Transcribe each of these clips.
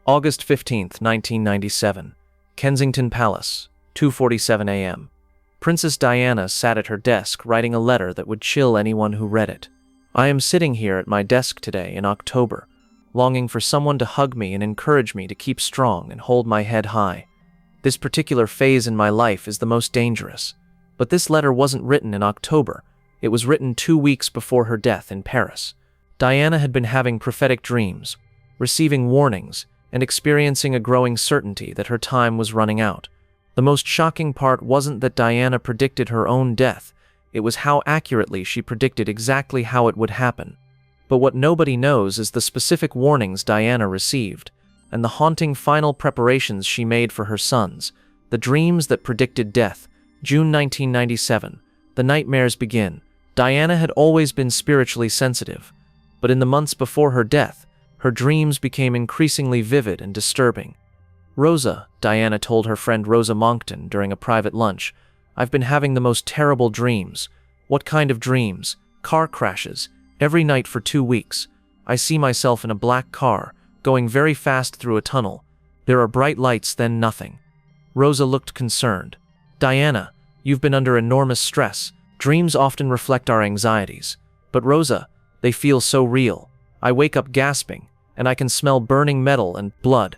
August 15, 1997, Kensington Palace, 2:47 a.m. Princess Diana sat at her desk writing a letter that would chill anyone who read it. I am sitting here at my desk today in October, longing for someone to hug me and encourage me to keep strong and hold my head high. This particular phase in my life is the most dangerous. But this letter wasn't written in October. It was written 2 weeks before her death in Paris. Diana had been having prophetic dreams, receiving warnings, and experiencing a growing certainty that her time was running out. The most shocking part wasn't that Diana predicted her own death, it was how accurately she predicted exactly how it would happen. But what nobody knows is the specific warnings Diana received, and the haunting final preparations she made for her sons, the dreams that predicted death. June 1997, the nightmares begin. Diana had always been spiritually sensitive, but in the months before her death, her dreams became increasingly vivid and disturbing. Rosa, Diana told her friend Rosa Monckton during a private lunch, I've been having the most terrible dreams. What kind of dreams? Car crashes. Every night for 2 weeks. I see myself in a black car, going very fast through a tunnel. There are bright lights, then nothing. Rosa looked concerned. Diana, you've been under enormous stress. Dreams often reflect our anxieties. But Rosa, they feel so real. I wake up gasping, and I can smell burning metal and blood.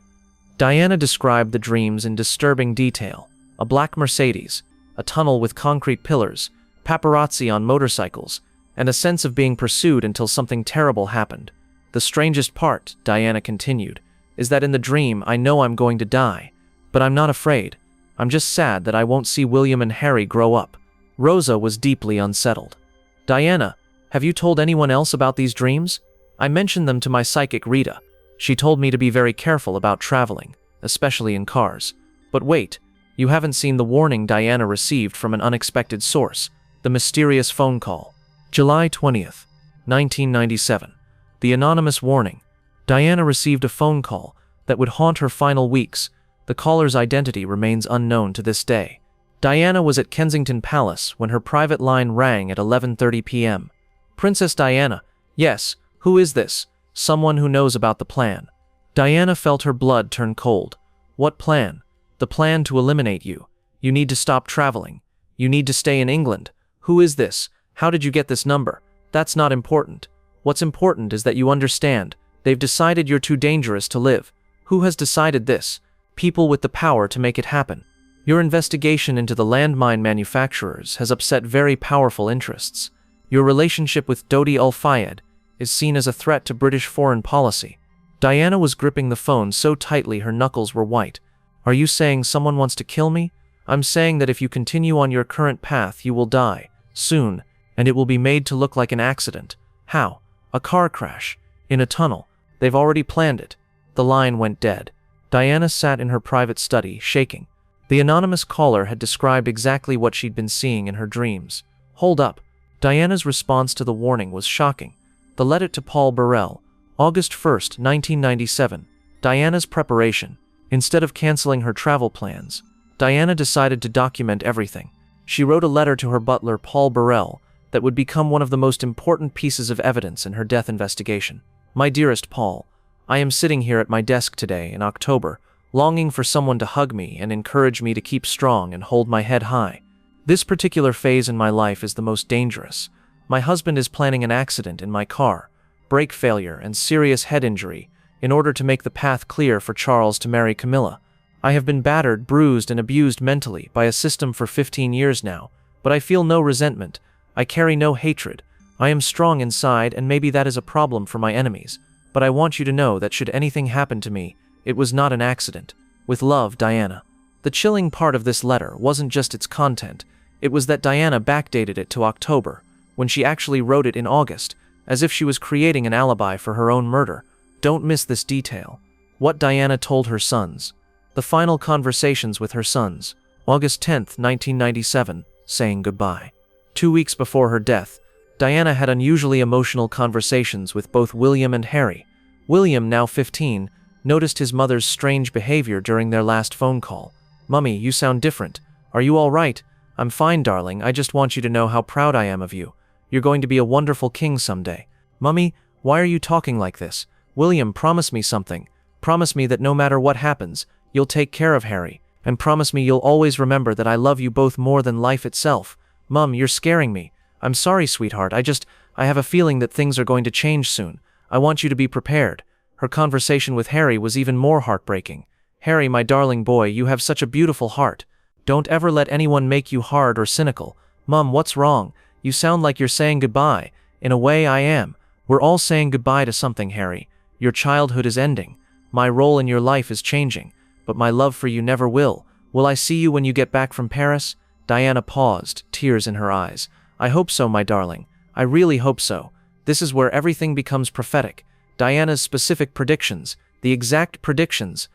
Diana described the dreams in disturbing detail. A black Mercedes, a tunnel with concrete pillars, paparazzi on motorcycles, and a sense of being pursued until something terrible happened. The strangest part, Diana continued, is that in the dream I know I'm going to die, but I'm not afraid. I'm just sad that I won't see William and Harry grow up. Rosa was deeply unsettled. Diana, have you told anyone else about these dreams? I mentioned them to my psychic Rita. She told me to be very careful about traveling, especially in cars. But wait, you haven't seen the warning Diana received from an unexpected source, the mysterious phone call. July 20th, 1997. The anonymous warning. Diana received a phone call that would haunt her final weeks. The caller's identity remains unknown to this day. Diana was at Kensington Palace when her private line rang at 11:30 p.m. Princess Diana, yes, who is this? Someone who knows about the plan. Diana felt her blood turn cold. What plan? The plan to eliminate you. You need to stop traveling. You need to stay in England. Who is this? How did you get this number? That's not important. What's important is that you understand. They've decided you're too dangerous to live. Who has decided this? People with the power to make it happen. Your investigation into the landmine manufacturers has upset very powerful interests. Your relationship with Dodi Al-Fayed is seen as a threat to British foreign policy. Diana was gripping the phone so tightly her knuckles were white. Are you saying someone wants to kill me? I'm saying that if you continue on your current path, you will die, soon, and it will be made to look like an accident. How? A car crash. In a tunnel. They've already planned it. The line went dead. Diana sat in her private study, shaking. The anonymous caller had described exactly what she'd been seeing in her dreams. Hold up. Diana's response to the warning was shocking. The letter to Paul Burrell, August 1st, 1997. Diana's preparation. Instead of canceling her travel plans, Diana decided to document everything. She wrote a letter to her butler, Paul Burrell, that would become one of the most important pieces of evidence in her death investigation. My dearest Paul, I am sitting here at my desk today in October, longing for someone to hug me and encourage me to keep strong and hold my head high. This particular phase in my life is the most dangerous. My husband is planning an accident in my car, brake failure and serious head injury, in order to make the path clear for Charles to marry Camilla. I have been battered, bruised, and abused mentally by a system for 15 years now, but I feel no resentment. I carry no hatred. I am strong inside, and maybe that is a problem for my enemies. But I want you to know that should anything happen to me, it was not an accident. With love, Diana. The chilling part of this letter wasn't just its content, it was that Diana backdated it to October, when she actually wrote it in August, as if she was creating an alibi for her own murder. Don't miss this detail. What Diana told her sons. The final conversations with her sons. August 10th, 1997, saying goodbye. 2 weeks before her death, Diana had unusually emotional conversations with both William and Harry. William, now 15, noticed his mother's strange behavior during their last phone call. Mummy, you sound different. Are you all right? I'm fine, darling. I just want you to know how proud I am of you. You're going to be a wonderful king someday. Mummy, why are you talking like this? William, promise me something. Promise me that no matter what happens, you'll take care of Harry. And promise me you'll always remember that I love you both more than life itself. Mum, you're scaring me. I'm sorry, sweetheart. I have a feeling that things are going to change soon. I want you to be prepared. Her conversation with Harry was even more heartbreaking. Harry, my darling boy, you have such a beautiful heart. Don't ever let anyone make you hard or cynical. Mum, what's wrong? You sound like you're saying goodbye. In a way, I am. We're all saying goodbye to something, Harry. Your childhood is ending. My role in your life is changing. But my love for you never will. Will I see you when you get back from Paris? Diana paused, tears in her eyes. I hope so, my darling. I really hope so. This is where everything becomes prophetic. Diana's specific predictions, the exact predictions,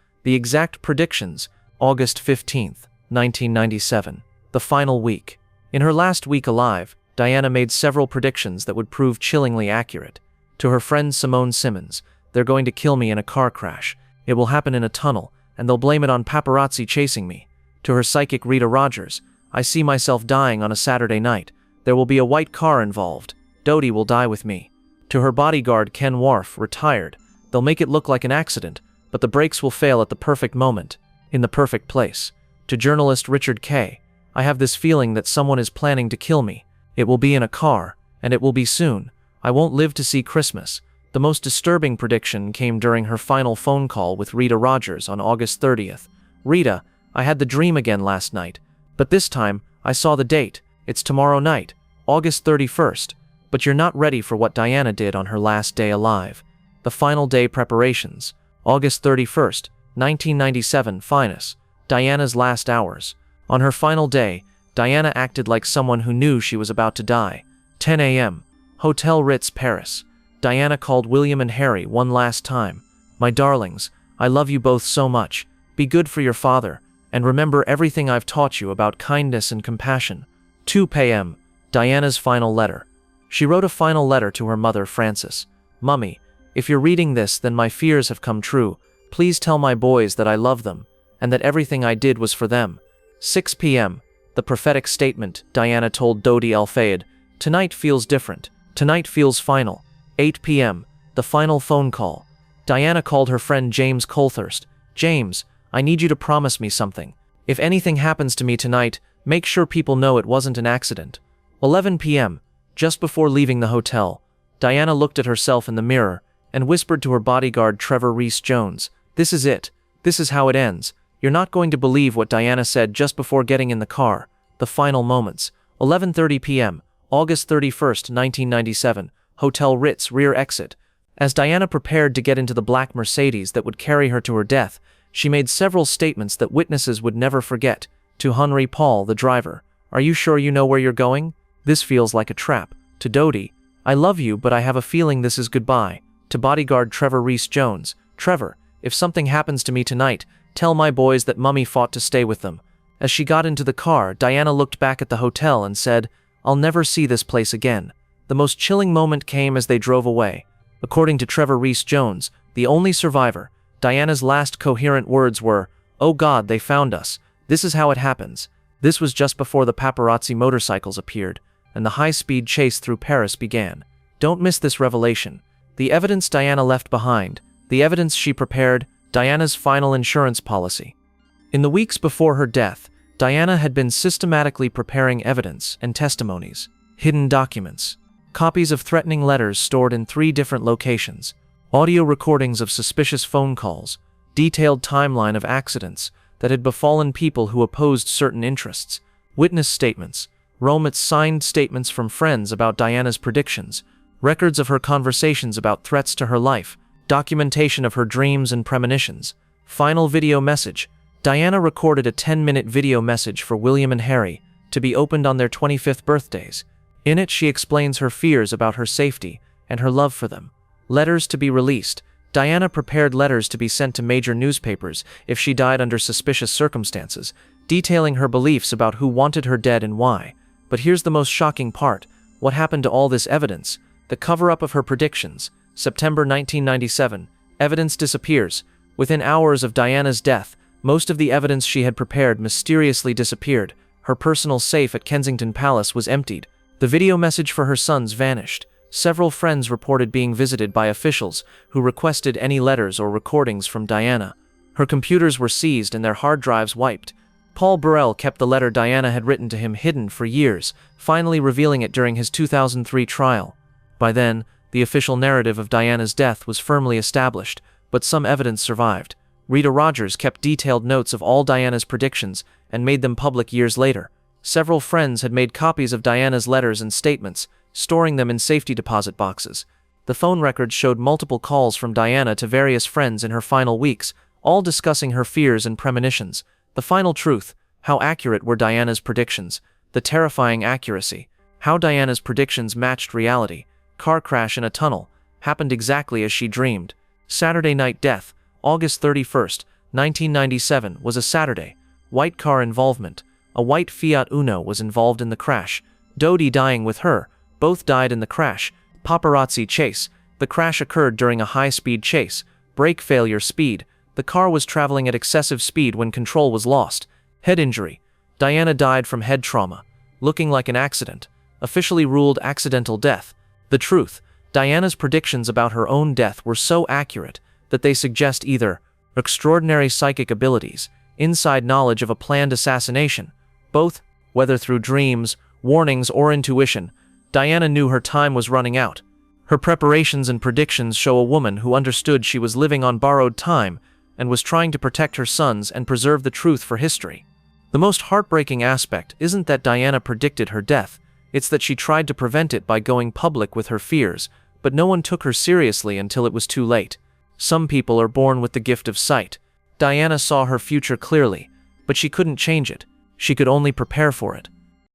August 15th, 1997, the final week. In her last week alive, Diana made several predictions that would prove chillingly accurate. To her friend Simone Simmons, they're going to kill me in a car crash. It will happen in a tunnel, and they'll blame it on paparazzi chasing me. To her psychic Rita Rogers, I see myself dying on a Saturday night. There will be a white car involved. Dodie will die with me. To her bodyguard Ken Wharf, retired, they'll make it look like an accident, but the brakes will fail at the perfect moment, in the perfect place. To journalist Richard Kay, I have this feeling that someone is planning to kill me. It will be in a car, and it will be soon. I won't live to see Christmas. The most disturbing prediction came during her final phone call with Rita Rogers on August 30th. Rita, I had the dream again last night, but this time I saw the date. It's tomorrow night, August 31st. But you're not ready for what Diana did on her last day alive. The final day preparations, August 31st, 1997, finest. Diana's last hours. On her final day, Diana acted like someone who knew she was about to die. 10 a.m., Hotel Ritz, Paris. Diana called William and Harry one last time. My darlings, I love you both so much. Be good for your father, and remember everything I've taught you about kindness and compassion. 2 p.m., Diana's final letter. She wrote a final letter to her mother, Frances. Mummy, if you're reading this, then my fears have come true. Please tell my boys that I love them, and that everything I did was for them. 6 p.m., the prophetic statement Diana told Dodi Al-Fayed. Tonight feels different. Tonight feels final. 8 p.m., the final phone call. Diana called her friend James Colthurst. James, I need you to promise me something. If anything happens to me tonight, make sure people know it wasn't an accident. 11 p.m., just before leaving the hotel, Diana looked at herself in the mirror and whispered to her bodyguard Trevor Rees-Jones, "This is it. This is how it ends. You're not going to believe what Diana said just before getting in the car." The final moments. 11:30 p.m., August 31st, 1997, Hotel Ritz, rear exit. As Diana prepared to get into the black Mercedes that would carry her to her death, she made several statements that witnesses would never forget. To Henri Paul, the driver, "Are you sure you know where you're going? This feels like a trap." To Dodie, "I love you, but I have a feeling this is goodbye." To bodyguard Trevor Rees-Jones, "Trevor, if something happens to me tonight, tell my boys that Mummy fought to stay with them." As she got into the car, Diana looked back at the hotel and said, "I'll never see this place again." The most chilling moment came as they drove away. According to Trevor Rees-Jones, the only survivor, Diana's last coherent words were, "Oh God, they found us. This is how it happens." This was just before the paparazzi motorcycles appeared, and the high-speed chase through Paris began. Don't miss this revelation. The evidence Diana left behind, the evidence she prepared, Diana's final insurance policy. In the weeks before her death, Diana had been systematically preparing evidence and testimonies, hidden documents, copies of threatening letters stored in 3 different locations, audio recordings of suspicious phone calls, detailed timeline of accidents that had befallen people who opposed certain interests, witness statements, Romet's signed statements from friends about Diana's predictions, records of her conversations about threats to her life, documentation of her dreams and premonitions. Final video message. Diana recorded a 10-minute video message for William and Harry to be opened on their 25th birthdays. In it, she explains her fears about her safety and her love for them. Letters to be released. Diana prepared letters to be sent to major newspapers if she died under suspicious circumstances, detailing her beliefs about who wanted her dead and why. But here's the most shocking part. What happened to all this evidence? The cover-up of her predictions. September 1997. Evidence disappears. Within hours of Diana's death, most of the evidence she had prepared mysteriously disappeared. Her personal safe at Kensington Palace was emptied. The video message for her sons vanished. Several friends reported being visited by officials who requested any letters or recordings from Diana. Her computers were seized and their hard drives wiped. Paul Burrell kept the letter Diana had written to him hidden for years, finally revealing it during his 2003 trial. By then, the official narrative of Diana's death was firmly established, but some evidence survived. Rita Rogers kept detailed notes of all Diana's predictions and made them public years later. Several friends had made copies of Diana's letters and statements, storing them in safety deposit boxes. The phone records showed multiple calls from Diana to various friends in her final weeks, all discussing her fears and premonitions. The final truth: how accurate were Diana's predictions? The terrifying accuracy. How Diana's predictions matched reality. Car crash in a tunnel. Happened exactly as she dreamed. Saturday night death, August 31st, 1997, was a Saturday. White car involvement. A white Fiat Uno was involved in the crash. Dodie dying with her. Both died in the crash. Paparazzi chase. The crash occurred during a high-speed chase. Brake failure. Speed. The car was traveling at excessive speed when control was lost. Head injury. Diana died from head trauma. Looking like an accident. Officially ruled accidental death. The truth: Diana's predictions about her own death were so accurate that they suggest either extraordinary psychic abilities, inside knowledge of a planned assassination, both, whether through dreams, warnings, or intuition. Diana knew her time was running out. Her preparations and predictions show a woman who understood she was living on borrowed time and was trying to protect her sons and preserve the truth for history. The most heartbreaking aspect isn't that Diana predicted her death, it's that she tried to prevent it by going public with her fears, but no one took her seriously until it was too late. Some people are born with the gift of sight. Diana saw her future clearly, but she couldn't change it. She could only prepare for it.